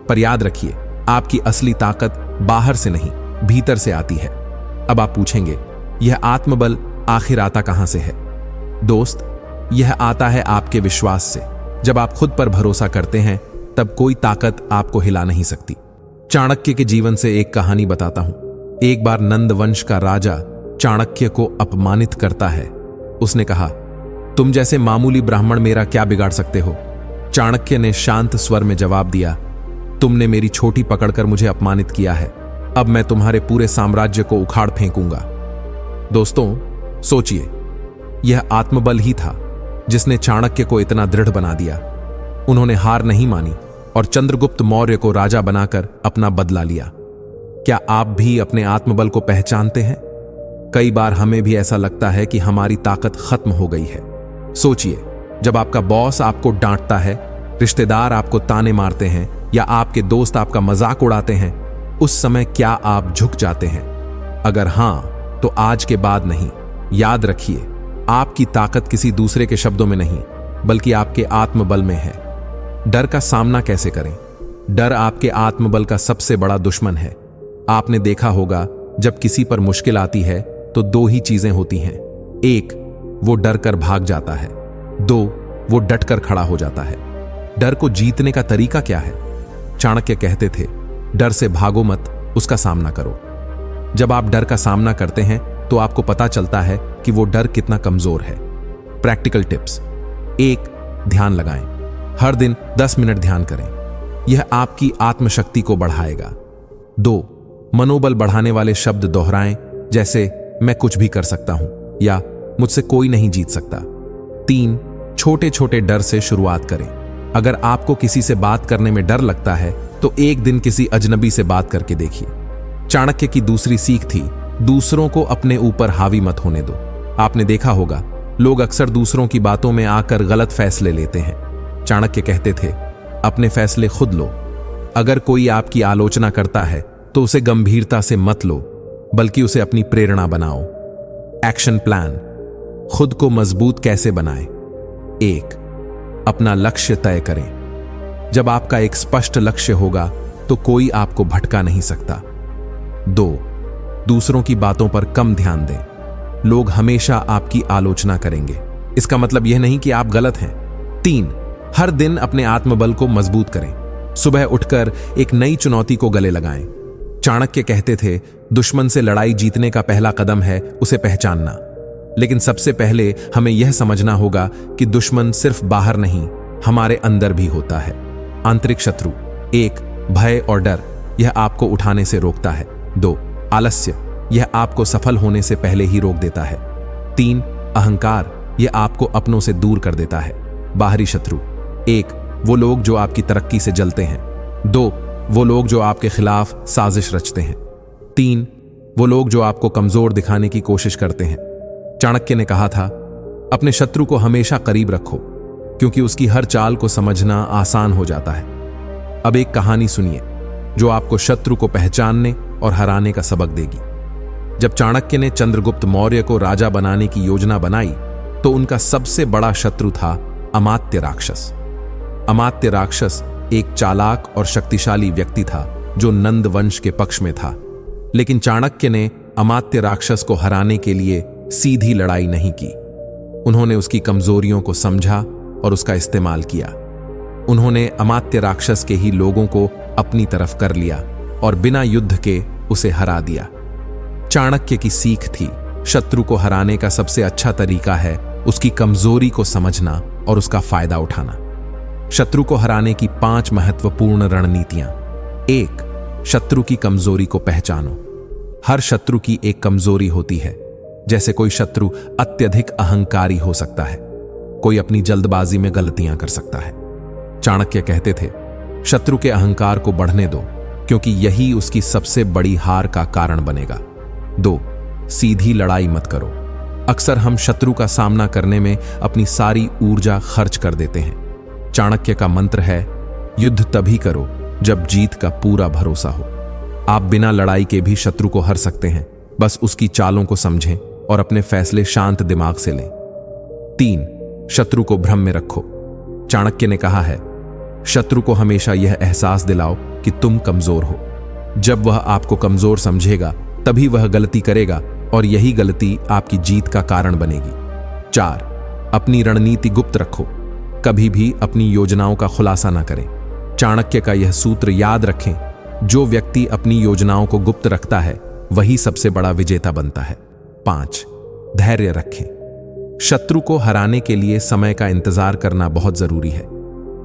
पर याद रखिए, आपकी असली ताकत बाहर से नहीं, भीतर से आती है। अब आप पूछेंगे, यह आत्मबल आखिर आता कहां से है? दोस्त, यह आता है आपके विश्वास से। जब आप खुद पर भरोसा करते हैं, तब कोई ताकत आपको हिला नहीं सकती। चाणक्य के जीवन से एक कहानी बताता हूं। एक बार नंद वंश का राजा चाणक्य को अपमानित करता है। उसने कहा, तुम जैसे मामूली ब्राह्मण मेरा क्या बिगाड़ सकते हो? चाणक्य ने शांत स्वर में जवाब दिया, तुमने मेरी छोटी पकड़कर मुझे अपमानित किया है, अब मैं तुम्हारे पूरे साम्राज्य को उखाड़ फेंकूंगा। दोस्तों, सोचिए, यह आत्मबल ही था जिसने चाणक्य को इतना दृढ़ बना दिया। उन्होंने हार नहीं मानी और चंद्रगुप्त मौर्य को राजा बनाकर अपना बदला लिया। क्या आप भी अपने आत्मबल को पहचानते हैं? कई बार हमें भी ऐसा लगता है कि हमारी ताकत खत्म हो गई है। सोचिए, जब आपका बॉस आपको डांटता है, रिश्तेदार आपको ताने मारते हैं या आपके दोस्त आपका मजाक उड़ाते हैं, उस समय क्या आप झुक जाते हैं? अगर हां, तो आज के बाद नहीं। याद रखिए, आपकी ताकत किसी दूसरे के शब्दों में नहीं, बल्कि आपके आत्मबल में है। डर का सामना कैसे करें? डर आपके आत्मबल का सबसे बड़ा दुश्मन है। आपने देखा होगा, जब किसी पर मुश्किल आती है तो दो ही चीजें होती हैं। एक, वो डर कर भाग जाता है। दो, वो डट कर खड़ा हो जाता है। डर को जीतने का तरीका क्या है? चाणक्य कहते थे, डर से भागो मत, उसका सामना करो। जब आप डर का सामना करते हैं तो आपको पता चलता है कि वो डर कितना कमजोर है। Practical tips: 1. ध्यान लगाएं। हर दिन 10 मिनट ध्यान करें, यह आपकी आत्मशक्ति को बढ़ाएगा। 2. मनोबल बढ़ाने वाले शब्द दोहराएं, जैसे मैं कुछ भी कर सकता हूं या मुझसे कोई नहीं जीत सकता। 3. छोटे छोटे डर से शुरुआत करें। अगर आपको किसी से बात करने में डर लगता है तो एक दिन किसी अजनबी से बात करके देखिए। चाणक्य की दूसरी सीख थी, दूसरों को अपने ऊपर हावी मत होने दो। आपने देखा होगा, लोग अक्सर दूसरों की बातों में आकर गलत फैसले लेते हैं। चाणक्य कहते थे, अपने फैसले खुद लो। अगर कोई आपकी आलोचना करता है तो उसे गंभीरता से मत लो, बल्कि उसे अपनी प्रेरणा बनाओ। एक्शन प्लान: खुद को मजबूत कैसे बनाएं? 1. अपना लक्ष्य तय करें। जब आपका एक स्पष्ट लक्ष्य होगा तो कोई आपको भटका नहीं सकता। 2. दूसरों की बातों पर कम ध्यान दें। लोग हमेशा आपकी आलोचना करेंगे, इसका मतलब यह नहीं कि आप गलत हैं। 3. हर दिन अपने आत्मबल को मजबूत करें। सुबह उठकर एक नई चुनौती को गले लगाएं। चाणक्य कहते थे, दुश्मन से लड़ाई जीतने का पहला कदम है उसे पहचानना। लेकिन सबसे पहले हमें यह समझना होगा कि दुश्मन सिर्फ बाहर नहीं, हमारे अंदर भी होता है। आंतरिक शत्रु: 1. भय और डर, यह आपको उठाने से रोकता है। 2. आलस्य, यह आपको सफल होने से पहले ही रोक देता है। 3. अहंकार, यह आपको अपनों से दूर कर देता है। बाहरी शत्रु: 1. वो लोग जो आपकी तरक्की से जलते हैं। 2. वो लोग जो आपके खिलाफ साजिश रचते हैं। 3. वो लोग जो आपको कमजोर दिखाने की कोशिश करते हैं। चाणक्य ने कहा था, अपने शत्रु को हमेशा करीब रखो, क्योंकि उसकी हर चाल को समझना आसान हो जाता है। अब एक कहानी सुनिए जो आपको शत्रु को पहचानने और हराने का सबक देगी। जब चाणक्य ने चंद्रगुप्त मौर्य को राजा बनाने की योजना बनाई तो उनका सबसे बड़ा शत्रु था अमात्य राक्षस। अमात्य राक्षस एक चालाक और शक्तिशाली व्यक्ति था जो नंद वंश के पक्ष में था। लेकिन चाणक्य ने अमात्य राक्षस को हराने के लिए सीधी लड़ाई नहीं की। उन्होंने उसकी कमजोरियों को समझा और उसका इस्तेमाल किया। उन्होंने अमात्य राक्षस के ही लोगों को अपनी तरफ कर लिया और बिना युद्ध के उसे हरा दिया। चाणक्य की सीख थी, शत्रु को हराने का सबसे अच्छा तरीका है उसकी कमजोरी को समझना और उसका फायदा उठाना। शत्रु को हराने की 5 महत्वपूर्ण रणनीतियां। 1. शत्रु की कमजोरी को पहचानो। हर शत्रु की एक कमजोरी होती है। जैसे कोई शत्रु अत्यधिक अहंकारी हो सकता है, कोई अपनी जल्दबाजी में गलतियां कर सकता है। चाणक्य कहते थे, शत्रु के अहंकार को बढ़ने दो, क्योंकि यही उसकी सबसे बड़ी हार का कारण बनेगा। 2. सीधी लड़ाई मत करो। अक्सर हम शत्रु का सामना करने में अपनी सारी ऊर्जा खर्च कर देते हैं। चाणक्य का मंत्र है, युद्ध तभी करो जब जीत का पूरा भरोसा हो। आप बिना लड़ाई के भी शत्रु को हर सकते हैं, बस उसकी चालों को समझें और अपने फैसले शांत दिमाग से लें। 3. शत्रु को भ्रम में रखो। चाणक्य ने कहा है, शत्रु को हमेशा यह एहसास दिलाओ कि तुम कमजोर हो। जब वह आपको कमजोर समझेगा तभी वह गलती करेगा और यही गलती आपकी जीत का कारण बनेगी। 4. अपनी रणनीति गुप्त रखो। कभी भी अपनी योजनाओं का खुलासा न करें। चाणक्य का यह सूत्र याद रखें, जो व्यक्ति अपनी योजनाओं को गुप्त रखता है वही सबसे बड़ा विजेता बनता है। 5. धैर्य रखें। शत्रु को हराने के लिए समय का इंतजार करना बहुत जरूरी है।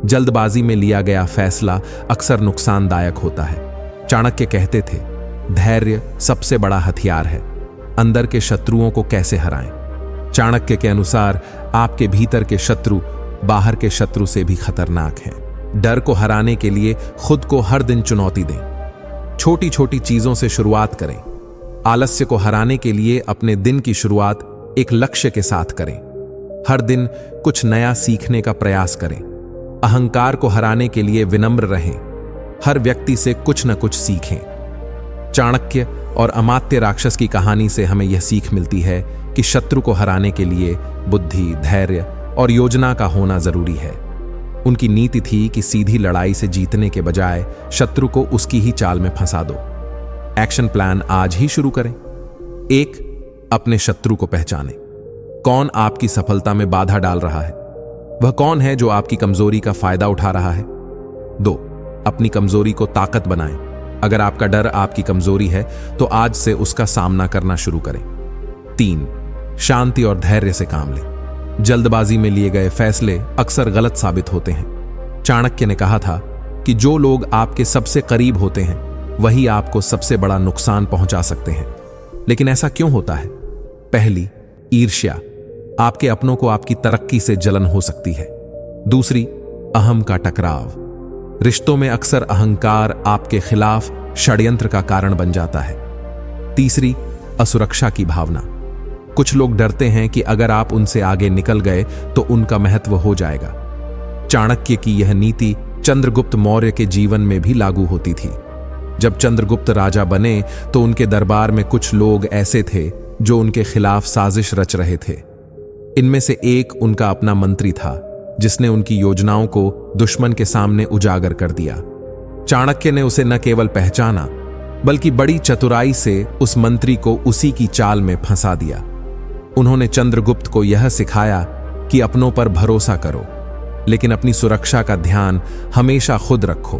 जल्दबाजी में लिया गया फैसला अक्सर नुकसानदायक होता है। चाणक्य कहते थे, धैर्य सबसे बड़ा हथियार है। अंदर के शत्रुओं को कैसे हराएं? चाणक्य के अनुसार आपके भीतर के शत्रु बाहर के शत्रु से भी खतरनाक हैं। डर को हराने के लिए खुद को हर दिन चुनौती दें। छोटी छोटी चीजों से शुरुआत करें। आलस्य को हराने के लिए अपने दिन की शुरुआत एक लक्ष्य के साथ करें। हर दिन कुछ नया सीखने का प्रयास करें। अहंकार को हराने के लिए विनम्र रहें। हर व्यक्ति से कुछ न कुछ सीखें। चाणक्य और अमात्य राक्षस की कहानी से हमें यह सीख मिलती है कि शत्रु को हराने के लिए बुद्धि, धैर्य और योजना का होना जरूरी है। उनकी नीति थी कि सीधी लड़ाई से जीतने के बजाय शत्रु को उसकी ही चाल में फंसा दो। एक्शन प्लान आज ही शुरू करें। 1. अपने शत्रु को पहचानें। कौन आपकी सफलता में बाधा डाल रहा है? वह कौन है जो आपकी कमजोरी का फायदा उठा रहा है? 2. अपनी कमजोरी को ताकत बनाएं। अगर आपका डर आपकी कमजोरी है तो आज से उसका सामना करना शुरू करें। 3. शांति और धैर्य से काम लें। जल्दबाजी में लिए गए फैसले अक्सर गलत साबित होते हैं। चाणक्य ने कहा था कि जो लोग आपके सबसे करीब होते हैं वही आपको सबसे बड़ा नुकसान पहुंचा सकते हैं। लेकिन ऐसा क्यों होता है? पहली, ईर्ष्या। आपके अपनों को आपकी तरक्की से जलन हो सकती है। दूसरी, अहम का टकराव। रिश्तों में अक्सर अहंकार आपके खिलाफ षड्यंत्र का कारण बन जाता है। तीसरी, असुरक्षा की भावना। कुछ लोग डरते हैं कि अगर आप उनसे आगे निकल गए तो उनका महत्व हो जाएगा। चाणक्य की यह नीति चंद्रगुप्त मौर्य के जीवन में भी लागू होती थी। जब चंद्रगुप्त राजा बने तो उनके दरबार में कुछ लोग ऐसे थे जो उनके खिलाफ साजिश रच रहे थे। इनमें से एक उनका अपना मंत्री था, जिसने उनकी योजनाओं को दुश्मन के सामने उजागर कर दिया। चाणक्य ने उसे न केवल पहचाना बल्कि बड़ी चतुराई से उस मंत्री को उसी की चाल में फंसा दिया। उन्होंने चंद्रगुप्त को यह सिखाया कि अपनों पर भरोसा करो, लेकिन अपनी सुरक्षा का ध्यान हमेशा खुद रखो।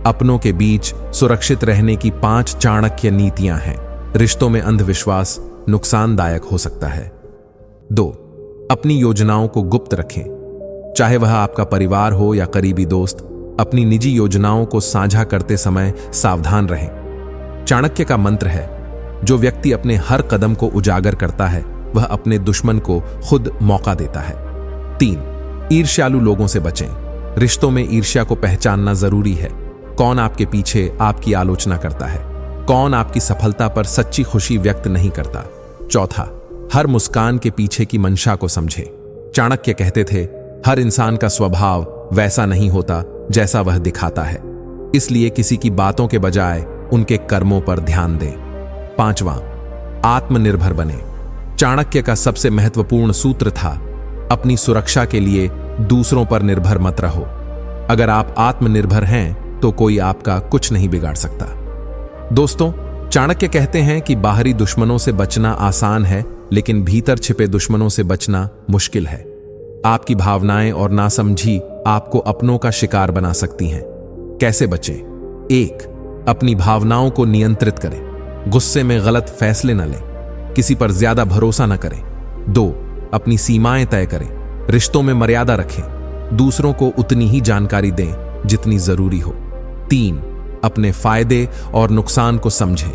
अपनों के बीच सुरक्षित रहने की 5 चाणक्य नीतियां हैं। रिश्तों में अंधविश्वास नुकसानदायक हो सकता है। 2. अपनी योजनाओं को गुप्त रखें। चाहे वह आपका परिवार हो या करीबी दोस्त, अपनी निजी योजनाओं को साझा करते समय सावधान रहें। चाणक्य का मंत्र है, जो व्यक्ति अपने हर कदम को उजागर करता है वह अपने दुश्मन को खुद मौका देता है। 3. ईर्ष्यालु लोगों से बचें। रिश्तों में ईर्ष्या को पहचानना जरूरी है। कौन आपके पीछे आपकी आलोचना करता है? कौन आपकी सफलता पर सच्ची खुशी व्यक्त नहीं करता? 4. हर मुस्कान के पीछे की मंशा को समझें। चाणक्य कहते थे, हर इंसान का स्वभाव वैसा नहीं होता जैसा वह दिखाता है, इसलिए किसी की बातों के बजाय उनके कर्मों पर ध्यान दें। 5. आत्मनिर्भर बने। चाणक्य का सबसे महत्वपूर्ण सूत्र था, अपनी सुरक्षा के लिए दूसरों पर निर्भर मत रहो। अगर आप आत्मनिर्भर हैं तो कोई आपका कुछ नहीं बिगाड़ सकता। दोस्तों, चाणक्य कहते हैं कि बाहरी दुश्मनों से बचना आसान है, लेकिन भीतर छिपे दुश्मनों से बचना मुश्किल है। आपकी भावनाएं और नासमझी आपको अपनों का शिकार बना सकती हैं। कैसे बचें? 1. अपनी भावनाओं को नियंत्रित करें। गुस्से में गलत फैसले न लें। किसी पर ज्यादा भरोसा न करें। 2. अपनी सीमाएं तय करें। रिश्तों में मर्यादा रखें। दूसरों को उतनी ही जानकारी दें जितनी जरूरी हो। 3. अपने फायदे और नुकसान को समझें।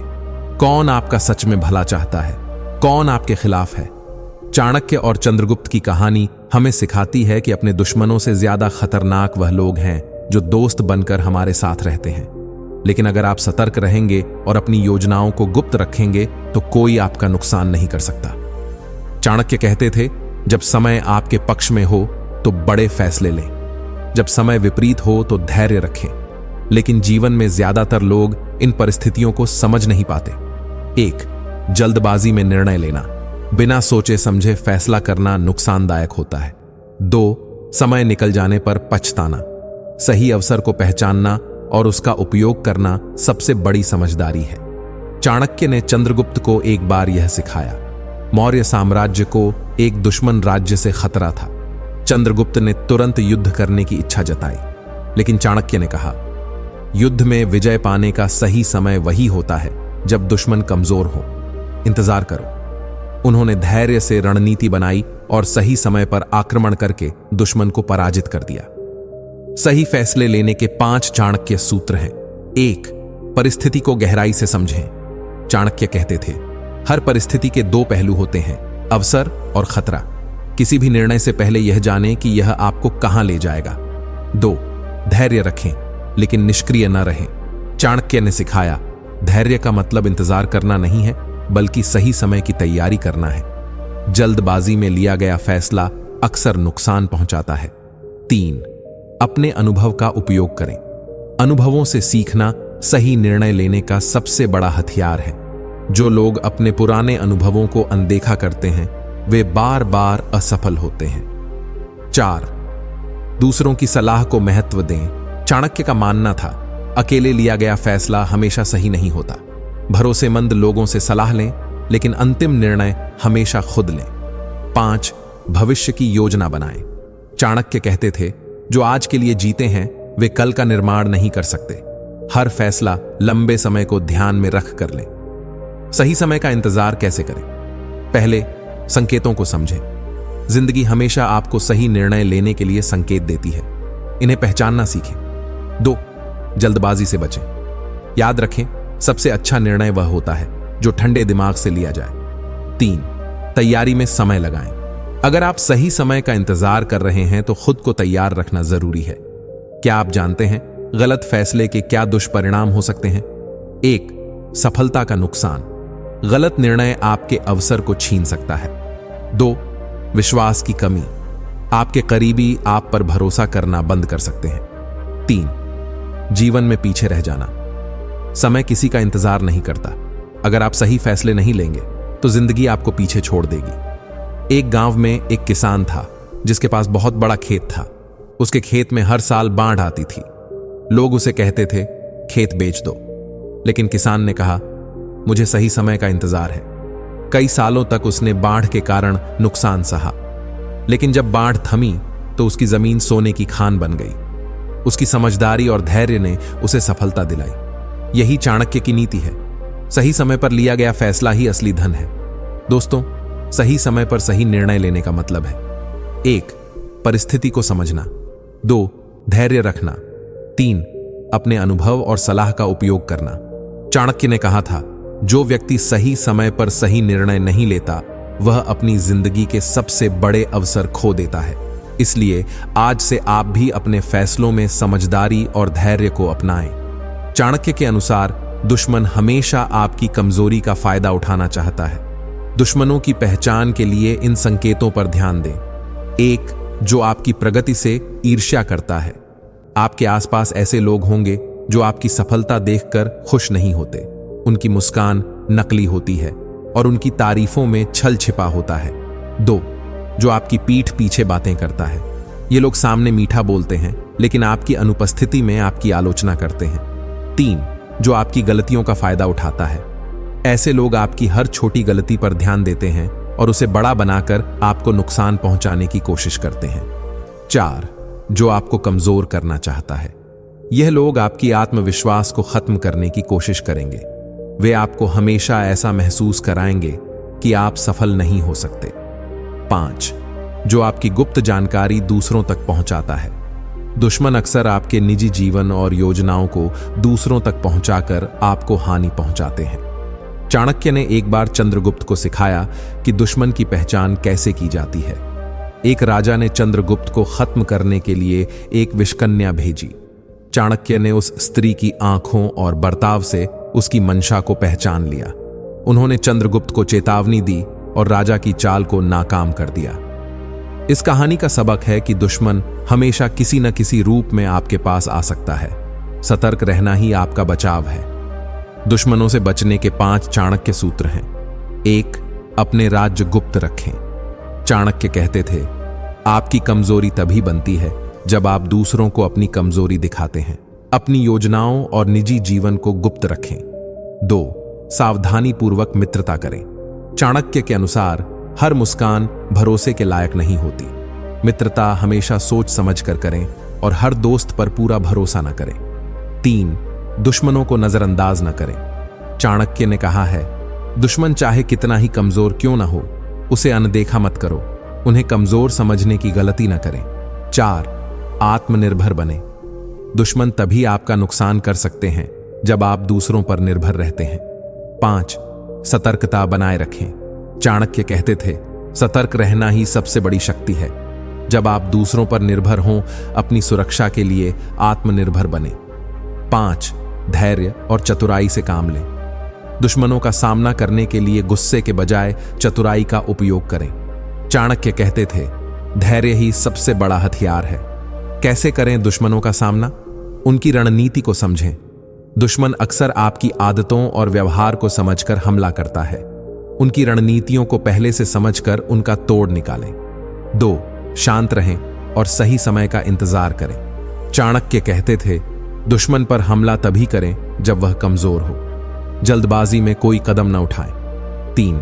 कौन आपका सच में भला चाहता है, कौन आपके खिलाफ है? चाणक्य और चंद्रगुप्त की कहानी हमें सिखाती है कि अपने दुश्मनों से ज्यादा खतरनाक वह लोग हैं जो दोस्त बनकर हमारे साथ रहते हैं। लेकिन अगर आप सतर्क रहेंगे और अपनी योजनाओं को गुप्त रखेंगे तो कोई आपका नुकसान नहीं कर सकता। चाणक्य कहते थे, जब समय आपके पक्ष में हो तो बड़े फैसले लें, जब समय विपरीत हो तो धैर्य रखें। लेकिन जीवन में ज्यादातर लोग इन परिस्थितियों को समझ नहीं पाते। 1. जल्दबाजी में निर्णय लेना। बिना सोचे समझे फैसला करना नुकसानदायक होता है। 2. समय निकल जाने पर पछताना। सही अवसर को पहचानना और उसका उपयोग करना सबसे बड़ी समझदारी है। चाणक्य ने चंद्रगुप्त को एक बार यह सिखाया। मौर्य साम्राज्य को एक दुश्मन राज्य से खतरा था। चंद्रगुप्त ने तुरंत युद्ध करने की इच्छा जताई, लेकिन चाणक्य ने कहा, युद्ध में विजय पाने का सही समय वही होता है जब दुश्मन कमजोर हो। इंतजार करो। उन्होंने धैर्य से रणनीति बनाई और सही समय पर आक्रमण करके दुश्मन को पराजित कर दिया। सही फैसले लेने के 5 चाणक्य सूत्र हैं। 1. परिस्थिति को गहराई से समझें। चाणक्य कहते थे, हर परिस्थिति के 2 पहलू होते हैं, अवसर और खतरा। किसी भी निर्णय से पहले यह जानें कि यह आपको कहां ले जाएगा। 2. धैर्य रखें, लेकिन निष्क्रिय न रहें। चाणक्य ने सिखाया, धैर्य का मतलब इंतजार करना नहीं है, बल्कि सही समय की तैयारी करना है। जल्दबाजी में लिया गया फैसला अक्सर नुकसान पहुंचाता है। 3. अपने अनुभव का उपयोग करें। अनुभवों से सीखना सही निर्णय लेने का सबसे बड़ा हथियार है। जो लोग अपने पुराने अनुभवों को अनदेखा करते हैं, वे बार बार असफल होते हैं। 4. दूसरों की सलाह को महत्व दें। चाणक्य का मानना था, अकेले लिया गया फैसला हमेशा सही नहीं होता। भरोसेमंद लोगों से सलाह लें, लेकिन अंतिम निर्णय हमेशा खुद लें। 5. भविष्य की योजना बनाएं। चाणक्य कहते थे, जो आज के लिए जीते हैं वे कल का निर्माण नहीं कर सकते। हर फैसला लंबे समय को ध्यान में रख कर लें। सही समय का इंतजार कैसे करें? पहले, संकेतों को समझें। जिंदगी हमेशा आपको सही निर्णय लेने के लिए संकेत देती है, इन्हें पहचानना सीखें। 2. जल्दबाजी से बचें। याद रखें, सबसे अच्छा निर्णय वह होता है जो ठंडे दिमाग से लिया जाए। 3. तैयारी में समय लगाएं। अगर आप सही समय का इंतजार कर रहे हैं तो खुद को तैयार रखना जरूरी है। क्या आप जानते हैं गलत फैसले के क्या दुष्परिणाम हो सकते हैं? 1. सफलता का नुकसान। गलत निर्णय आपके अवसर को छीन सकता है। 2. विश्वास की कमी। आपके करीबी आप पर भरोसा करना बंद कर सकते हैं। 3. जीवन में पीछे रह जाना। समय किसी का इंतजार नहीं करता। अगर आप सही फैसले नहीं लेंगे तो जिंदगी आपको पीछे छोड़ देगी। एक गांव में एक किसान था जिसके पास बहुत बड़ा खेत था। उसके खेत में हर साल बाढ़ आती थी। लोग उसे कहते थे, खेत बेच दो। लेकिन किसान ने कहा, मुझे सही समय का इंतजार है। कई सालों तक उसने बाढ़ के कारण नुकसान सहा, लेकिन जब बाढ़ थमी तो उसकी जमीन सोने की खान बन गई। उसकी समझदारी और धैर्य ने उसे सफलता दिलाई। यही चाणक्य की नीति है। सही समय पर लिया गया फैसला ही असली धन है। दोस्तों, सही समय पर सही निर्णय लेने का मतलब है 1. परिस्थिति को समझना। 2. धैर्य रखना। 3. अपने अनुभव और सलाह का उपयोग करना। चाणक्य ने कहा था, जो व्यक्ति सही समय पर सही निर्णय नहीं लेता वह अपनी जिंदगी के सबसे बड़े अवसर खो देता है। इसलिए आज से आप भी अपने फैसलों में समझदारी और धैर्य को अपनाएं। चाणक्य के अनुसार दुश्मन हमेशा आपकी कमजोरी का फायदा उठाना चाहता है। दुश्मनों की पहचान के लिए इन संकेतों पर ध्यान दें। 1. जो आपकी प्रगति से ईर्ष्या करता है। आपके आसपास ऐसे लोग होंगे जो आपकी सफलता देखकर खुश नहीं होते। उनकी मुस्कान नकली होती है और उनकी तारीफों में छल छिपा होता है। 2. जो आपकी पीठ पीछे बातें करता है। ये लोग सामने मीठा बोलते हैं, लेकिन आपकी अनुपस्थिति में आपकी आलोचना करते हैं। 3. जो आपकी गलतियों का फायदा उठाता है। ऐसे लोग आपकी हर छोटी गलती पर ध्यान देते हैं और उसे बड़ा बनाकर आपको नुकसान पहुंचाने की कोशिश करते हैं। 4. जो आपको कमजोर करना चाहता है। यह लोग आपकी आत्मविश्वास को खत्म करने की कोशिश करेंगे। वे आपको हमेशा ऐसा महसूस कराएंगे कि आप सफल नहीं हो सकते। 5. जो आपकी गुप्त जानकारी दूसरों तक पहुंचाता है। दुश्मन अक्सर आपके निजी जीवन और योजनाओं को दूसरों तक पहुंचाकर आपको हानि पहुंचाते हैं। चाणक्य ने एक बार चंद्रगुप्त को सिखाया कि दुश्मन की पहचान कैसे की जाती है। एक राजा ने चंद्रगुप्त को खत्म करने के लिए एक विषकन्या भेजी। चाणक्य ने उस स्त्री की आंखों और बर्ताव से उसकी मंशा को पहचान लिया। उन्होंने चंद्रगुप्त को चेतावनी दी और राजा की चाल को नाकाम कर दिया। इस कहानी का सबक है कि दुश्मन हमेशा किसी न किसी रूप में आपके पास आ सकता है। सतर्क रहना ही आपका बचाव है। दुश्मनों से बचने के 5 चाणक्य सूत्र हैं। 1. अपने राज्य गुप्त रखें। चाणक्य कहते थे, आपकी कमजोरी तभी बनती है जब आप दूसरों को अपनी कमजोरी दिखाते हैं। अपनी योजनाओं और निजी जीवन को गुप्त रखें। 2. सावधानी पूर्वक मित्रता करें। चाणक्य के अनुसार हर मुस्कान भरोसे के लायक नहीं होती। मित्रता हमेशा सोच समझ कर करें और हर दोस्त पर पूरा भरोसा न करें। 3. दुश्मनों को नजरअंदाज न करें। चाणक्य ने कहा है, दुश्मन चाहे कितना ही कमजोर क्यों ना हो, उसे अनदेखा मत करो। उन्हें कमजोर समझने की गलती न करें। 4. आत्मनिर्भर बने। दुश्मन तभी आपका नुकसान कर सकते हैं जब आप दूसरों पर निर्भर रहते हैं। 5. सतर्कता बनाए रखें। चाणक्य कहते थे, सतर्क रहना ही सबसे बड़ी शक्ति है। जब आप दूसरों पर निर्भर हों, अपनी सुरक्षा के लिए आत्मनिर्भर बने। 5. धैर्य और चतुराई से काम लें। दुश्मनों का सामना करने के लिए गुस्से के बजाय चतुराई का उपयोग करें। चाणक्य कहते थे, धैर्य ही सबसे बड़ा हथियार है। कैसे करें दुश्मनों का सामना? उनकी रणनीति को समझें। दुश्मन अक्सर आपकी आदतों और व्यवहार को समझकर हमला करता है। उनकी रणनीतियों को पहले से समझकर उनका तोड़ निकालें। 2. शांत रहें और सही समय का इंतजार करें। चाणक्य कहते थे, दुश्मन पर हमला तभी करें जब वह कमजोर हो। जल्दबाजी में कोई कदम न उठाएं। 3.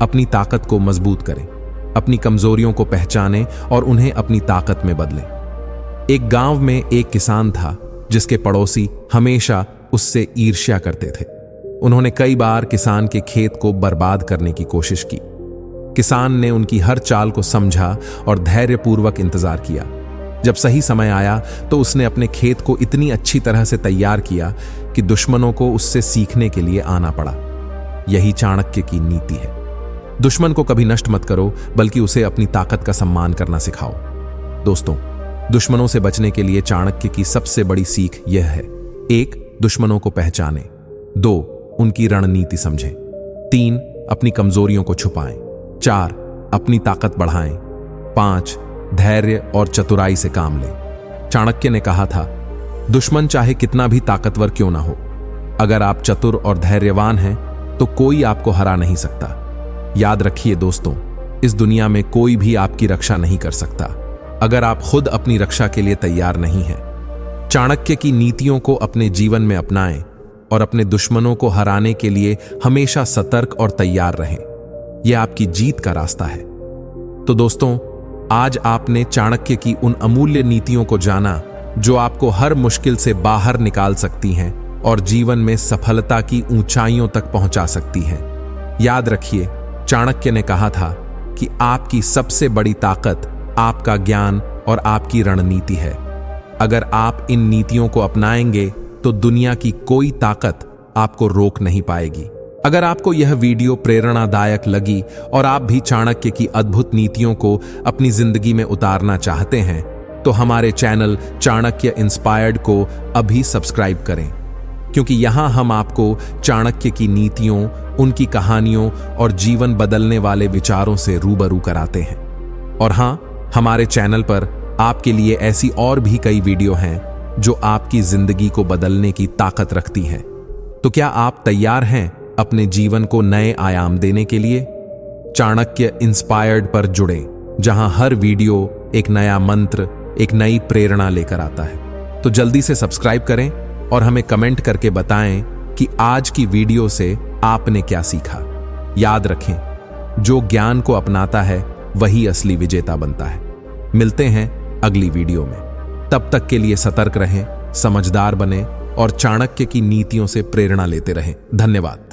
अपनी ताकत को मजबूत करें। अपनी कमजोरियों को पहचानें और उन्हें अपनी ताकत में बदलें। एक गांव में एक किसान था जिसके पड़ोसी हमेशा उससे ईर्ष्या करते थे। उन्होंने कई बार किसान के खेत को बर्बाद करने की कोशिश की। किसान ने उनकी हर चाल को समझा और धैर्यपूर्वक इंतजार किया। जब सही समय आया तो उसने अपने खेत को इतनी अच्छी तरह से तैयार किया कि दुश्मनों को उससे सीखने के लिए आना पड़ा। यही चाणक्य की नीति है। दुश्मन को कभी नष्ट मत करो, बल्कि उसे अपनी ताकत का सम्मान करना सिखाओ। दोस्तों, दुश्मनों से बचने के लिए चाणक्य की सबसे बड़ी सीख यह है। 1. दुश्मनों को पहचानें। 2. उनकी रणनीति समझें। 3. अपनी कमजोरियों को छुपाएं। 4. अपनी ताकत बढ़ाएं। 5. धैर्य और चतुराई से काम लें। चाणक्य ने कहा था, दुश्मन चाहे कितना भी ताकतवर क्यों ना हो, अगर आप चतुर और धैर्यवान हैं तो कोई आपको हरा नहीं सकता। याद रखिए दोस्तों, इस दुनिया में कोई भी आपकी रक्षा नहीं कर सकता अगर आप खुद अपनी रक्षा के लिए तैयार नहीं हैं। चाणक्य की नीतियों को अपने जीवन में अपनाएं और अपने दुश्मनों को हराने के लिए हमेशा सतर्क और तैयार रहें। यह आपकी जीत का रास्ता है। तो दोस्तों, आज आपने चाणक्य की उन अमूल्य नीतियों को जाना जो आपको हर मुश्किल से बाहर निकाल सकती हैं और जीवन में सफलता की ऊंचाइयों तक पहुंचा सकती हैं। याद रखिए, चाणक्य ने कहा था कि आपकी सबसे बड़ी ताकत आपका ज्ञान और आपकी रणनीति है। अगर आप इन नीतियों को अपनाएंगे तो दुनिया की कोई ताकत आपको रोक नहीं पाएगी। अगर आपको यह वीडियो प्रेरणादायक लगी और आप भी चाणक्य की अद्भुत नीतियों को अपनी जिंदगी में उतारना चाहते हैं तो हमारे चैनल चाणक्य इंस्पायर्ड को अभी सब्सक्राइब करें, क्योंकि यहां हम आपको चाणक्य की नीतियों, उनकी कहानियों और जीवन बदलने वाले विचारों से रूबरू कराते हैं। और हां, हमारे चैनल पर आपके लिए ऐसी और भी कई वीडियो हैं जो आपकी जिंदगी को बदलने की ताकत रखती हैं। तो क्या आप तैयार हैं अपने जीवन को नए आयाम देने के लिए? चाणक्य इंस्पायर्ड पर जुड़ें, जहां हर वीडियो एक नया मंत्र, एक नई प्रेरणा लेकर आता है। तो जल्दी से सब्सक्राइब करें और हमें कमेंट करके बताएं कि आज की वीडियो से आपने क्या सीखा। याद रखें, जो ज्ञान को अपनाता है वही असली विजेता बनता है। मिलते हैं अगली वीडियो में। तब तक के लिए सतर्क रहें, समझदार बने और चाणक्य की नीतियों से प्रेरणा लेते रहें। धन्यवाद।